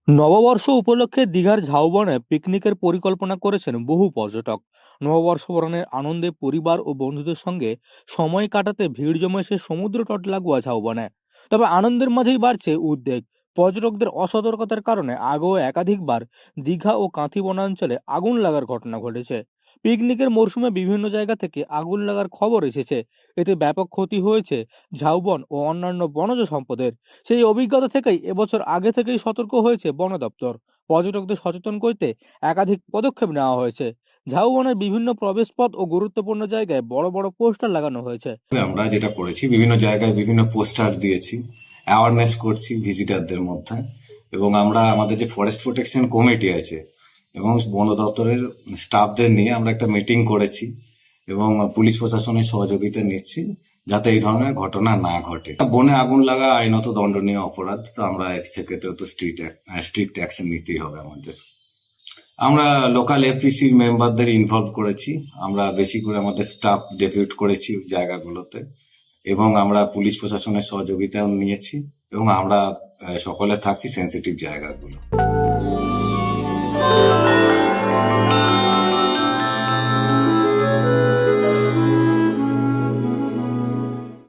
নববর্ষ উপলক্ষে দীঘার ঝাউবনে পিকনিকের পরিকল্পনা করেছেন বহু পর্যটক। নববর্ষ বরণের আনন্দে পরিবার ও বন্ধুদের সঙ্গে সময় কাটাতে ভিড় জমেছে সমুদ্র তট লাগোয়া ঝাউবনে। তবে আনন্দের মাঝেই বাড়ছে উদ্বেগ। পর্যটকদের অসতর্কতার কারণে আগেও একাধিকবার দীঘা ও কাঁথি বনাঞ্চলে আগুন লাগার ঘটনা ঘটেছে। পিকনিকের মরশুমে বিভিন্ন জায়গা থেকে আগুন লাগার খবর এসেছে। এতে ব্যাপক ক্ষতি হয়েছে ঝাউবন ও অন্যান্য বনজ সম্পদের। সেই অভিজ্ঞতা থেকেই এবছর আগে থেকেই সতর্ক হয়েছে বন দপ্তর। পর্যটকদের সচেতন করতে একাধিক পদক্ষেপ নেওয়া হয়েছে। ঝাউবনের বিভিন্ন প্রবেশপথ ও গুরুত্বপূর্ণ জায়গায় বড় বড় পোস্টার লাগানো হয়েছে। আমরা যেটা করেছি, বিভিন্ন জায়গায় বিভিন্ন পোস্টার দিয়েছি, অ্যাওয়ারনেস করছি ভিজিটারদের মধ্যে। এবং আমরা আমাদের যে ফরেস্ট প্রোটেকশন কমিটি আছে এবং বন দপ্তরের স্টাফদের নিয়ে আমরা একটা মিটিং করেছি এবং পুলিশ প্রশাসনের সহযোগিতা নিচ্ছি যাতে এই ধরনের ঘটনা না ঘটে। বনে আগুন লাগা আইনত দণ্ডনীয় অপরাধ, তো আমরা সেক্ষেত্রে তো স্ট্রিক্ট অ্যাকশন নিতেই হবে আমাদের। আমরা লোকাল এফপিসি মেম্বারদের ইনভলভ করেছি, আমরা বেশি করে আমাদের স্টাফ ডেপুট করেছি ওই জায়গাগুলোতে এবং আমরা পুলিশ প্রশাসনের সহযোগিতাও নিয়েছি এবং আমরা সকলে থাকছি সেন্সিটিভ জায়গাগুলো।